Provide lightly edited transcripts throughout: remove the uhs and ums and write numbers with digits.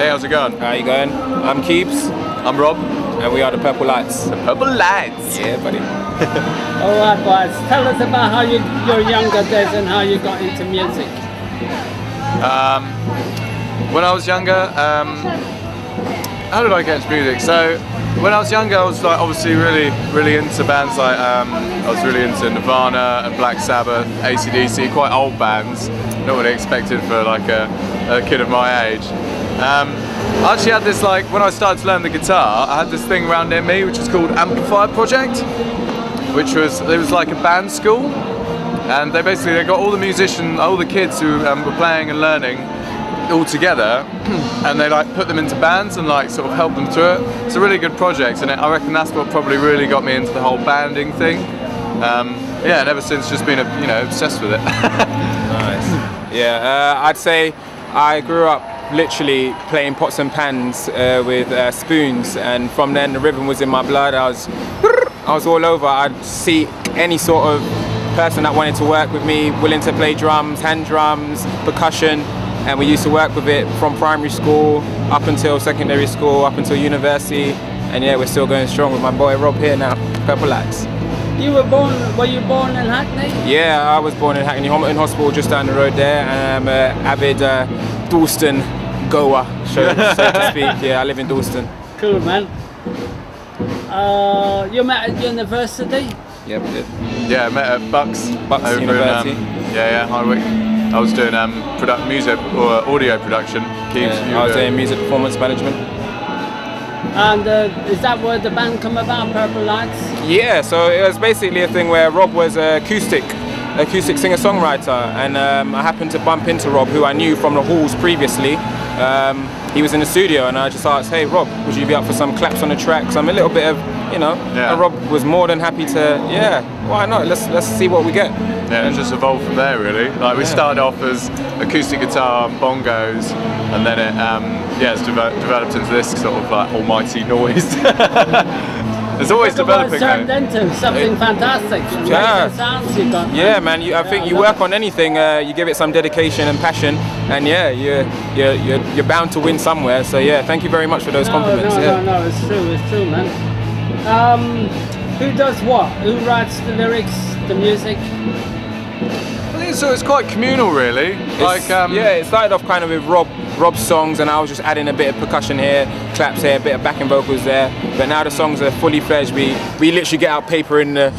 Hey, how's it going? How you going? I'm Keeps. I'm Rob. And we are the Purple Lights. The Purple Lights! Yeah, buddy. Alright guys, tell us about how your younger days and how you got into music. When I was younger, how did I get into music? So, when I was younger, I was like obviously really into bands like, I was really into Nirvana and Black Sabbath, AC/DC, quite old bands, not really expected for like a kid of my age. I actually had this, like, when I started to learn the guitar, I had this thing around near me which was called Amplifier Project, it was like a band school, and they got all the kids who were playing and learning all together, and they like put them into bands and like sort of help them through it. It's a really good project, and I reckon that's what probably really got me into the whole banding thing. Yeah, and ever since just been obsessed with it. Nice. Yeah, I'd say I grew up literally playing pots and pans with spoons, and from then the rhythm was in my blood. I was all over. I'd see any sort of person that wanted to work with me, willing to play drums, hand drums, percussion, and we used to work with it from primary school up until secondary school, up until university, and yeah, we're still going strong with my boy Rob here now, Purple Lights. Were you born in Hackney? Yeah, I was born in Hackney, Homerton Hospital, just down the road there, and I'm an avid Dalston goer, so to speak. Yeah, I live in Dalston. Cool, man. You met at university? Yeah, we did. Yeah, I met at Bucks over University. In Highwick. I was doing music or audio production. I was doing music performance management. And is that where the band come about, Purple Lights? Yeah, so it was basically a thing where Rob was an acoustic singer-songwriter, and I happened to bump into Rob, who I knew from the halls previously. He was in the studio, and I just asked, hey Rob, would you be up for some claps on the track? So I'm a little bit of, and Rob was more than happy to, yeah, why not? Let's see what we get. Yeah, and just evolved from there really. Like we started off as acoustic guitar and bongos, and then it's developed into this sort of like almighty noise. It's always developing. It's turned into something fantastic. Yeah. Sounds you've got. Yeah, man. I think you work on anything, you give it some dedication and passion, and yeah, you're bound to win somewhere. So yeah, thank you very much for those compliments. No, it's true, man. Who does what? Who writes the lyrics, the music? I think so. It's quite communal, really. Yeah, it started off kind of with Rob's songs, and I was just adding a bit of percussion here, claps here, a bit of backing vocals there. But now the songs are fully fledged. We literally get out paper in the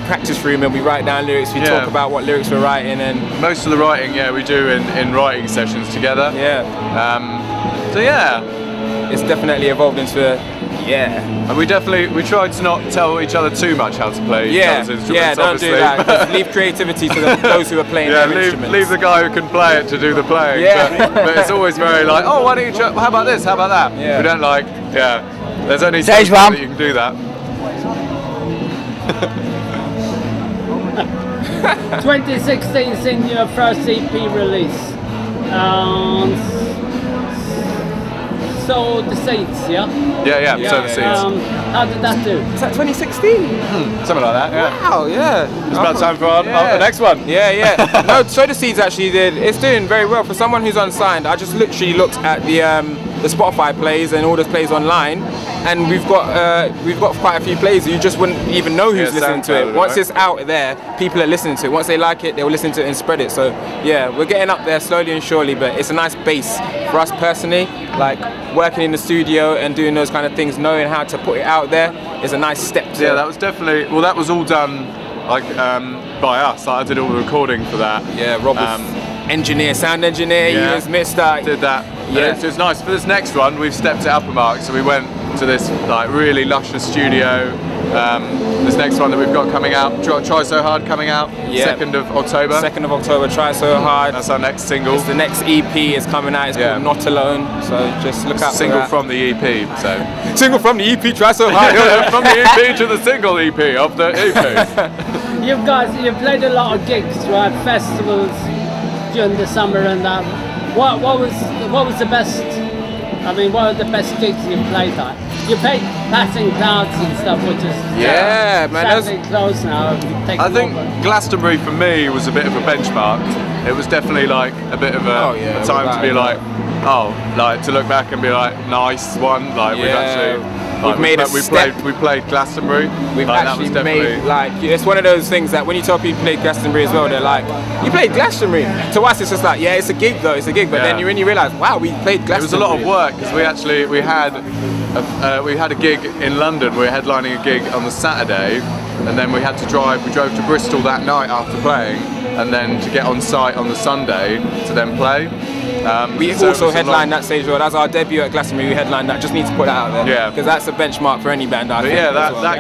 practice room and we write down lyrics. We talk about what lyrics we're writing, and most of the writing, we do in writing sessions together. Yeah. So yeah, it's definitely evolved into and we tried to not tell each other too much how to play each other's instruments. Yeah, don't obviously. do that. Just leave creativity to those who are playing their instruments. Leave the guy who can play it to do the playing. Yeah. But it's always very like, oh, why don't you how about this? How about that? Yeah. We don't like, there's only so that you can do that. 2016 seen your first EP release. Sow the Seeds, yeah? Yeah, Sow the Seeds. How did that do? Is that 2016? Something like that, yeah. Wow, yeah. It's about time for the next one. Yeah. No, Sow the Seeds actually it's doing very well. For someone who's unsigned, I just literally looked at the Spotify plays and all the plays online, and we've got quite a few plays. You just wouldn't even know who's listening to it. Once it's out there, people are listening to it. Once they like it, they'll listen to it and spread it. So yeah, we're getting up there slowly and surely, but it's a nice base for us personally. Like working in the studio and doing those kind of things, knowing how to put it out there is a nice step to that was definitely, that was all done like by us. Like, I did all the recording for that. Yeah, Rob was sound engineer, he was Mr. Did that. Yeah. So it's nice. For this next one, we've stepped it up a mark. So we went to this like really luscious studio. This next one that we've got coming out, Try So Hard, coming out 2nd of October. 2nd of October, Try So Hard. That's our next single. The next EP is coming out. It's called Not Alone. So just look out for that. Single from the EP. So single from the EP, Try So Hard. From the EP to the single EP of the EP. You've played a lot of gigs, right? Festivals during the summer and that. What was the best? I mean, what are the best gigs you've played at? You played Passing Clouds and stuff, which is man, sadly close now. I think Glastonbury for me was a bit of a benchmark. it was definitely like a bit of a time to be like, like to look back and be like, nice one. Like we've actually. Like, we played Glastonbury. We've actually made, like, it's one of those things that when you tell people you played Glastonbury as well, they're like, you played Glastonbury? To us it's just like, yeah, it's a gig though, it's a gig, but then when you realise, wow, we played Glastonbury. It was a lot of work, because we had a gig in London. We were headlining a gig on the Saturday, and then we had to drive, we drove to Bristol that night after playing, and then to get on site on the Sunday to then play. We also headlined that stage, well. That's our debut at Glastonbury. We headlined that. Just need to put that out there. Yeah. Because that's a benchmark for any band. That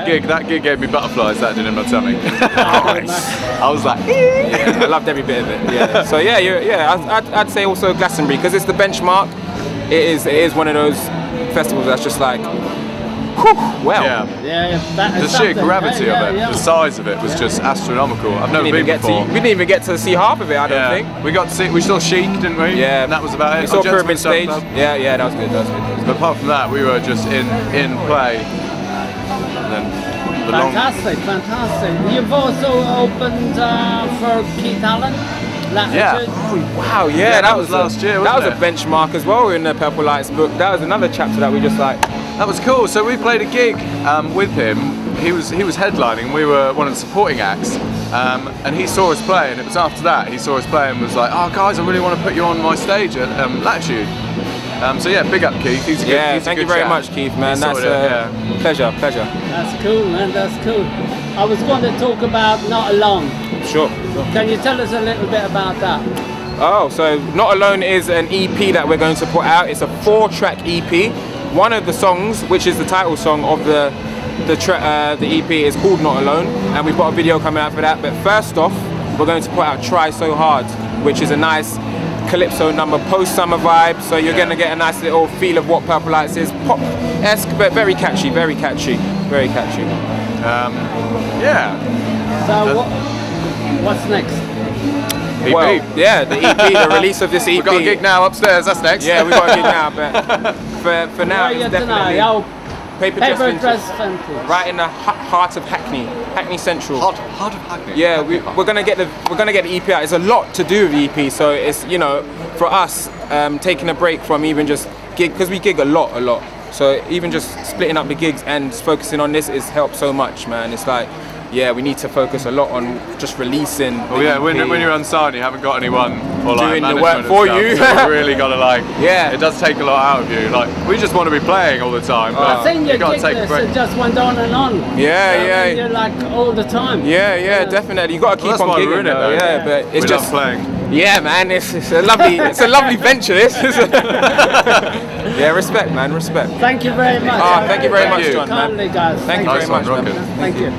gig gave me butterflies. That did in my tummy. I was like, yeah, I loved every bit of it. Yeah. So I'd say also Glastonbury, because it's the benchmark. It is one of those festivals that's just like, the sheer gravity of it, the size of it was just astronomical. I've never been before. We didn't even get to see half of it, I don't think. We got to see, we saw Chic, didn't we? Yeah. And that was about it. We saw Pyramid Stage. Yeah, that was good. But apart from that, we were just in play. And then Fantastic. You've also opened for Keith Allen. Wow, that was last year. That was a benchmark as well in the Purple Lights book. That was another chapter that we just like. That was cool. So we played a gig with him. He was headlining. We were one of the supporting acts, and he saw us play. And it was after that he saw us play and was like, "Oh, guys, I really want to put you on my stage at Latitude." So yeah, big up Keith. He's a good, thank you very much, Keith, man. That's pleasure. That's cool, man. That's cool. I was going to talk about Not Alone. Sure. Can you tell us a little bit about that? Oh, so Not Alone is an EP that we're going to put out. It's a 4-track EP. One of the songs, which is the title song of the EP, is called Not Alone, and we've got a video coming out for that. But first off, we're going to put out Try So Hard, which is a nice calypso number, post-summer vibe. So you're going to get a nice little feel of what Purple Lights is, pop-esque, but very catchy. So what's next? EP. Well, yeah, the EP, the release of this EP. We've got a gig now upstairs, that's next. Yeah, we've got a gig now, but for now it's definitely Paper Dress Vintage. Right in the heart of Hackney Central. Heart of Hackney. Yeah, we're gonna get the EP out. It's a lot to do with the EP, so it's, you know, for us taking a break from even just gig, because we gig a lot. So even just splitting up the gigs and focusing on this has helped so much, man. It's like, yeah, we need to focus a lot on just releasing. Well, yeah, when you're unsigned, you haven't got anyone or like doing the work for you. So you really got to like, it does take a lot out of you. Like, we just want to be playing all the time. I think you got to take a break. It just went on and on. Yeah. You're like all the time. Yeah, definitely. You got to keep on gigging though. Yeah, but it's just playing. Yeah, man, it's a lovely venture. This. Yeah, respect, man, respect. Thank you very much. Thank you very much, John, man. Kindly, guys. Thank you very much, man. Thank you.